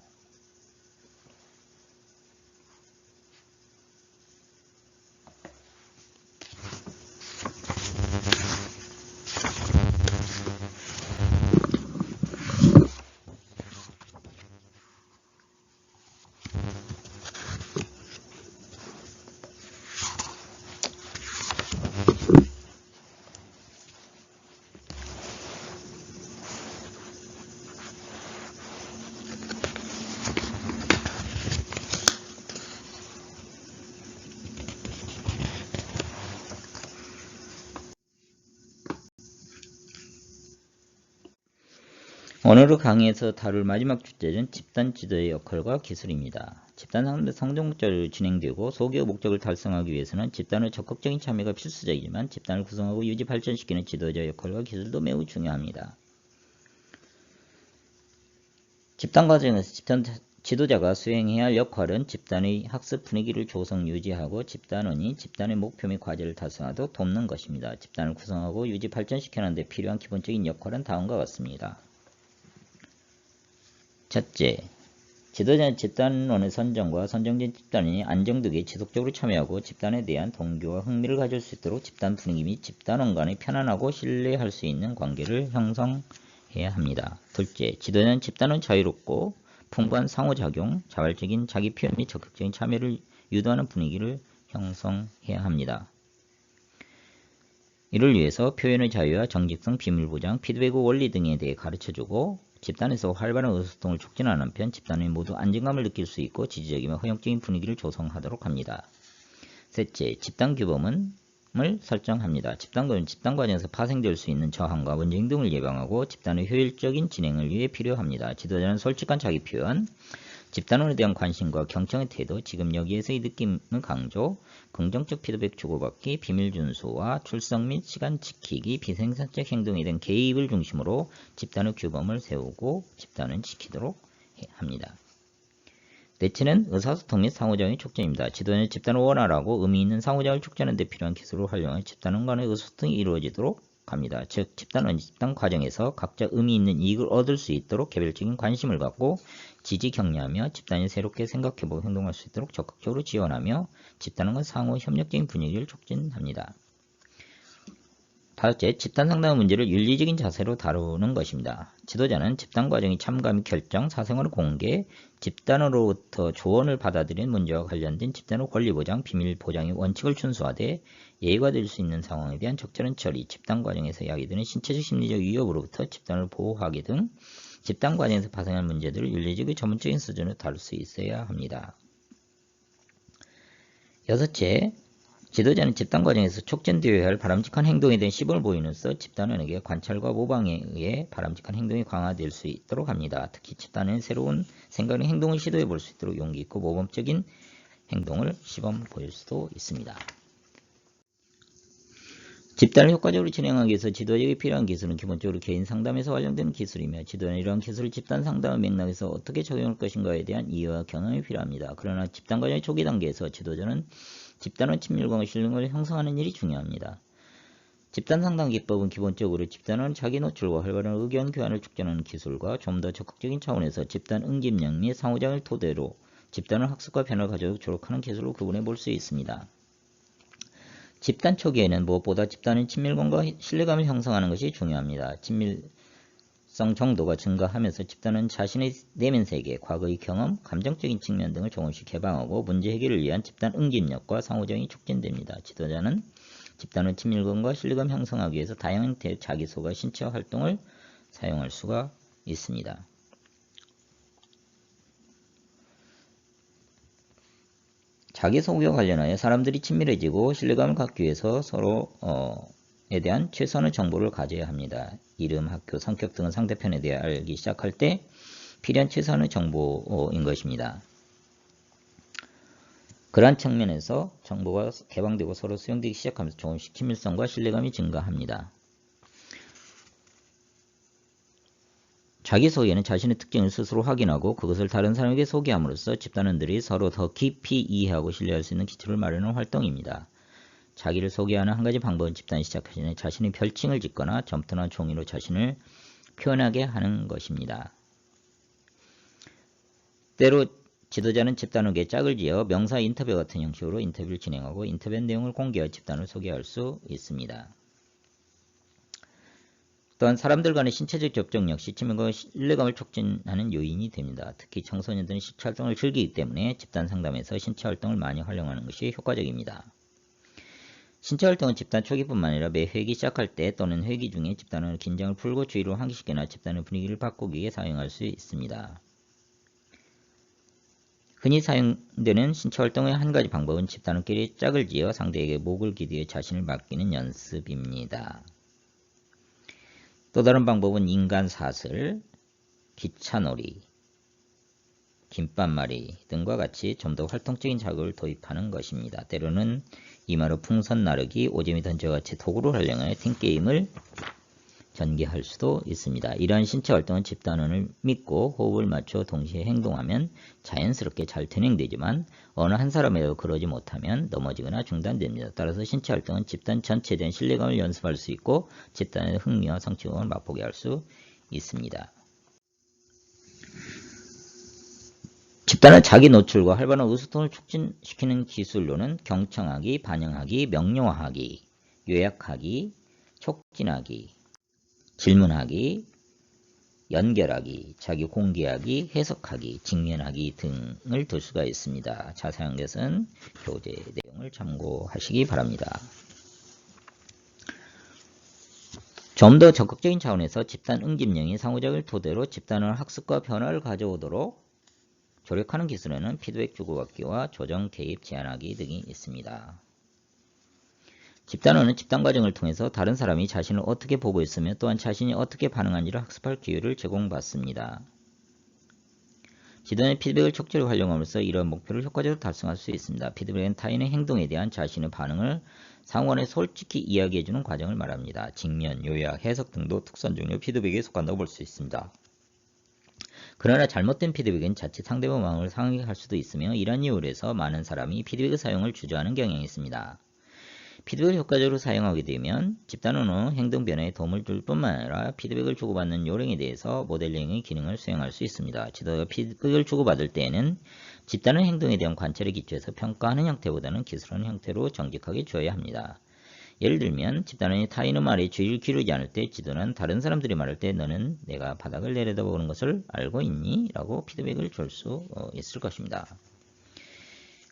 오늘 강의에서 다룰 마지막 주제는 집단 지도의 역할과 기술입니다. 집단 상담 성장 목적으로 진행되고 소기업 목적을 달성하기 위해서는 집단의 적극적인 참여가 필수적이지만 집단을 구성하고 유지 발전시키는 지도자의 역할과 기술도 매우 중요합니다. 집단 과정에서 집단 지도자가 수행해야 할 역할은 집단의 학습 분위기를 조성 유지하고 집단원이 집단의 목표 및 과제를 달성하도록 돕는 것입니다. 집단을 구성하고 유지 발전시키는 데 필요한 기본적인 역할은 다음과 같습니다. 첫째, 지도자는 집단원의 선정과 선정된 집단원이 안정되게 지속적으로 참여하고 집단에 대한 동기와 흥미를 가질 수 있도록 집단 분위기 및 집단원 간의 편안하고 신뢰할 수 있는 관계를 형성해야 합니다. 둘째, 지도자는 집단원 자유롭고 풍부한 상호작용, 자발적인 자기 표현 및 적극적인 참여를 유도하는 분위기를 형성해야 합니다. 이를 위해서 표현의 자유와 정직성, 비밀보장, 피드백 원리 등에 대해 가르쳐주고 집단에서 활발한 의사소통을 촉진하는 한편 집단이 모두 안정감을 느낄 수 있고 지지적이며 허용적인 분위기를 조성하도록 합니다. 셋째, 집단 규범을 설정합니다. 집단은 집단 과정에서 파생될 수 있는 저항과 원정 등을 예방하고 집단의 효율적인 진행을 위해 필요합니다. 지도자는 솔직한 자기 표현, 집단원에 대한 관심과 경청의 태도, 지금 여기에서의 느낌의 강조, 긍정적 피드백 주고받기, 비밀 준수와 출석 및 시간 지키기, 비생산적 행동에 대한 개입을 중심으로 집단의 규범을 세우고 집단은 지키도록 합니다. 넷째는 의사소통 및 상호작용의 촉진입니다. 지도자는 집단을 원활하고 의미 있는 상호작용을 촉진하는 데 필요한 기술을 활용해 집단원 간의 의사소통이 이루어지도록 합니다. 즉, 집단은 집단 과정에서 각자 의미 있는 이익을 얻을 수 있도록 개별적인 관심을 갖고 지지 격려하며 집단이 새롭게 생각해보고 행동할 수 있도록 적극적으로 지원하며 집단과 상호 협력적인 분위기를 촉진합니다. 다섯째, 집단 상담 문제를 윤리적인 자세로 다루는 것입니다. 지도자는 집단 과정의 참가 및 결정, 사생활의 공개, 집단으로부터 조언을 받아들이는 문제와 관련된 집단의 권리 보장, 비밀 보장의 원칙을 준수하되 예의가 될 수 있는 상황에 대한 적절한 처리, 집단 과정에서 야기되는 신체적 심리적 위협으로부터 집단을 보호하기 등 집단 과정에서 발생한 문제들을 윤리적인 전문적인 수준으로 다룰 수 있어야 합니다. 여섯째, 지도자는 집단 과정에서 촉진되어야 할 바람직한 행동에 대한 시범을 보이면서 집단원에게 관찰과 모방에 의해 바람직한 행동이 강화될 수 있도록 합니다. 특히 집단은 새로운 생각과 행동을 시도해 볼 수 있도록 용기 있고 모범적인 행동을 시범 보일 수도 있습니다. 집단을 효과적으로 진행하기 위해서 지도자에게 필요한 기술은 기본적으로 개인 상담에서 활용되는 기술이며 지도자는 이러한 기술을 집단 상담의 맥락에서 어떻게 적용할 것인가에 대한 이해와 경험이 필요합니다. 그러나 집단 과정의 초기 단계에서 지도자는 집단의 친밀감과 신뢰를 형성하는 일이 중요합니다. 집단 상담 기법은 기본적으로 집단은 자기 노출과 활발한 의견 교환을 촉진하는 기술과 좀 더 적극적인 차원에서 집단 응집력 및 상호작용을 토대로 집단의 학습과 변화를 가져오도록 조력하는 기술로 구분해 볼 수 있습니다. 집단 초기에는 무엇보다 집단의 친밀감과 신뢰감을 형성하는 것이 중요합니다. 친밀성 정도가 증가하면서 집단은 자신의 내면 세계, 과거의 경험, 감정적인 측면 등을 조금씩 개방하고 문제 해결을 위한 집단 응집력과 상호작용이 촉진됩니다. 지도자는 집단의 친밀감과 신뢰감 형성하기 위해서 다양한 자기소개, 신체화 활동을 사용할 수가 있습니다. 자기소개와 관련하여 사람들이 친밀해지고 신뢰감을 갖기 위해서 서로에 대한 최소한의 정보를 가져야 합니다. 이름, 학교, 성격 등은 상대편에 대해 알기 시작할 때 필요한 최소한의 정보인 것입니다. 그러한 측면에서 정보가 개방되고 서로 수용되기 시작하면서 조금씩 친밀성과 신뢰감이 증가합니다. 자기소개는 자신의 특징을 스스로 확인하고 그것을 다른 사람에게 소개함으로써 집단원들이 서로 더 깊이 이해하고 신뢰할 수 있는 기초를 마련하는 활동입니다. 자기를 소개하는 한 가지 방법은 집단이 시작하기 전에 자신의 별칭을 짓거나 점토나 종이로 자신을 표현하게 하는 것입니다. 때로 지도자는 집단에게 짝을 지어 명사 인터뷰 같은 형식으로 인터뷰를 진행하고 인터뷰 내용을 공개하여 집단을 소개할 수 있습니다. 또한 사람들 간의 신체적 접촉 역시 친밀감과 신뢰감을 촉진하는 요인이 됩니다. 특히 청소년들은 신체 활동을 즐기기 때문에 집단 상담에서 신체 활동을 많이 활용하는 것이 효과적입니다. 신체 활동은 집단 초기뿐만 아니라 매 회기 시작할 때 또는 회기 중에 집단의 긴장을 풀고 주의를 환기시키거나 집단의 분위기를 바꾸기 위해 사용할 수 있습니다. 흔히 사용되는 신체 활동의 한 가지 방법은 집단원끼리 짝을 지어 상대에게 목을 기대어 자신을 맡기는 연습입니다. 또 다른 방법은 인간 사슬, 기차놀이, 김밥말이 등과 같이 좀 더 활동적인 자극을 도입하는 것입니다. 때로는 이마로 풍선 나르기, 오재미 던져와 같이 도구를 활용하여 팀게임을 전개할 수도 있습니다. 이러한 신체 활동은 집단원을 믿고 호흡을 맞춰 동시에 행동하면 자연스럽게 잘 진행되지만 어느 한 사람에도 그러지 못하면 넘어지거나 중단됩니다. 따라서 신체 활동은 집단 전체에 대한 신뢰감을 연습할 수 있고 집단의 흥미와 성취감을 맛보게 할 수 있습니다. 집단은 자기 노출과 활발한 의소통을 촉진시키는 기술로는 경청하기, 반영하기, 명료하기, 요약하기, 촉진하기, 질문하기, 연결하기, 자기 공개하기, 해석하기, 직면하기 등을 들 수가 있습니다. 자세한 것은 교재 내용을 참고하시기 바랍니다. 좀 더 적극적인 차원에서 집단 응집력이 상호작용을 토대로 집단의 학습과 변화를 가져오도록 조력하는 기술에는 피드백 주고받기와 조정, 개입, 제안하기 등이 있습니다. 집단원은 집단 과정을 통해서 다른 사람이 자신을 어떻게 보고 있으며 또한 자신이 어떻게 반응하는지를 학습할 기회를 제공받습니다. 지도자는 피드백을 적절히 활용함으로써 이러한 목표를 효과적으로 달성할 수 있습니다. 피드백은 타인의 행동에 대한 자신의 반응을 상호간에 솔직히 이야기해주는 과정을 말합니다. 직면, 요약, 해석 등도 특수한 종류의 피드백에 속한다고 볼 수 있습니다. 그러나 잘못된 피드백은 자칫 상대방 마음을 상하게 할 수도 있으며 이러한 이유로 해서 많은 사람이 피드백의 사용을 주저하는 경향이 있습니다. 피드백을 효과적으로 사용하게 되면 집단원의 행동 변화에 도움을 줄 뿐만 아니라 피드백을 주고받는 요령에 대해서 모델링의 기능을 수행할 수 있습니다. 지도자가 피드백을 주고받을 때에는 집단의 행동에 대한 관찰에 기초해서 평가하는 형태보다는 기술하는 형태로 정직하게 주어야 합니다. 예를 들면 집단원이 타인의 말에 주의를 기울이지 않을 때 지도는 다른 사람들이 말할 때 너는 내가 바닥을 내려다보는 것을 알고 있니? 라고 피드백을 줄 수 있을 것입니다.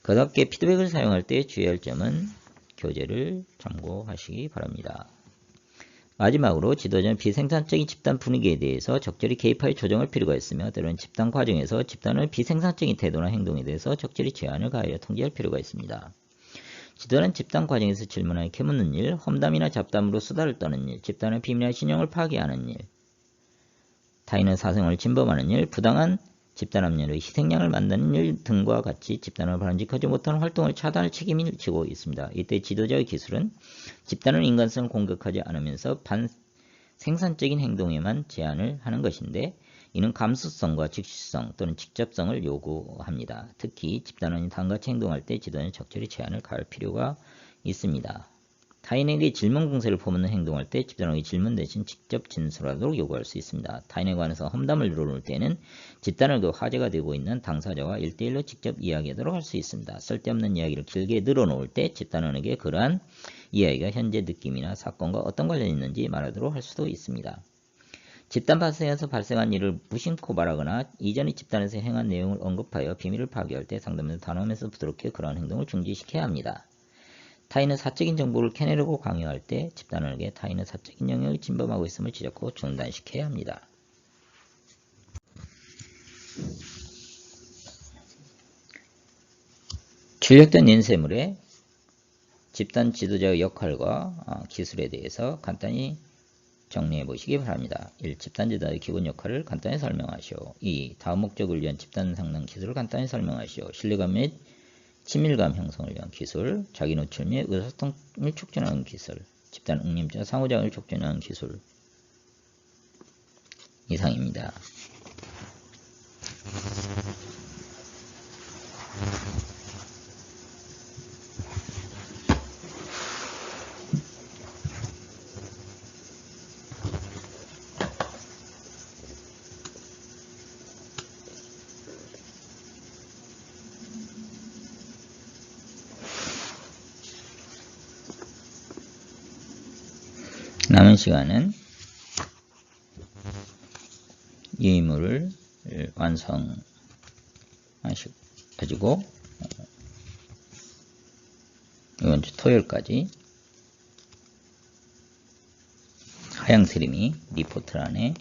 그답게 피드백을 사용할 때 주의할 점은 교재를 참고하시기 바랍니다. 마지막으로 지도자는 비생산적인 집단 분위기에 대해서 적절히 개입하여 조정할 필요가 있으며 때로는 집단 과정에서 집단의 비생산적인 태도나 행동에 대해서 적절히 제한을 가하여 통제할 필요가 있습니다. 지도자는 집단 과정에서 질문하여 캐묻는 일, 험담이나 잡담으로 수다를 떠는 일, 집단의 비밀이나 신용을 파괴하는 일, 타인의 사생활을 침범하는 일, 부당한 집단 합력의 희생양을 만드는 일 등과 같이 집단을 바람직하지 못하는 활동을 차단할 책임을 지고 있습니다. 이때 지도자의 기술은 집단은 인간성을 공격하지 않으면서 반생산적인 행동에만 제한을 하는 것인데 이는 감수성과 즉시성 또는 직접성을 요구합니다. 특히 집단원이 다음같이 행동할 때 지도자는 적절히 제한을 가할 필요가 있습니다. 타인에게 질문 공세를 퍼붓는 행동할 때 집단원이 질문 대신 직접 진술하도록 요구할 수 있습니다. 타인에 관해서 험담을 늘어놓을 때는 집단원과 화제가 되고 있는 당사자와 1대1로 직접 이야기하도록 할 수 있습니다. 쓸데없는 이야기를 길게 늘어놓을 때 집단원에게 그러한 이야기가 현재 느낌이나 사건과 어떤 관련이 있는지 말하도록 할 수도 있습니다. 집단 발생에서 발생한 일을 무심코 말하거나 이전의 집단에서 행한 내용을 언급하여 비밀을 파괴할 때 상담에서 단호하면서 부드럽게 그러한 행동을 중지시켜야 합니다. 타인의 사적인 정보를 캐내려고 강요할 때 집단원에게 타인의 사적인 영역을 침범하고 있음을 지적하고 중단시켜야 합니다. 출력된 인쇄물의 집단 지도자의 역할과 기술에 대해서 간단히 정리해 보시기 바랍니다. 1. 집단 지도자의 기본 역할을 간단히 설명하시오. 2. 다음 목적을 위한 집단 상담 기술을 간단히 설명하시오. 신뢰감 및 친밀감 형성을 위한 기술, 자기 노출 및 의사소통을 촉진하는 기술, 집단 응림자 상호작용을 촉진하는 기술 이상입니다. 남은 시간은 유인물을 완성하시고 이번 주 토요일까지 하향스림이 리포트란에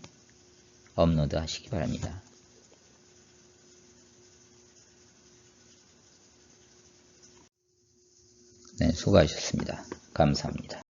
업로드 하시기 바랍니다. 네, 수고하셨습니다. 감사합니다.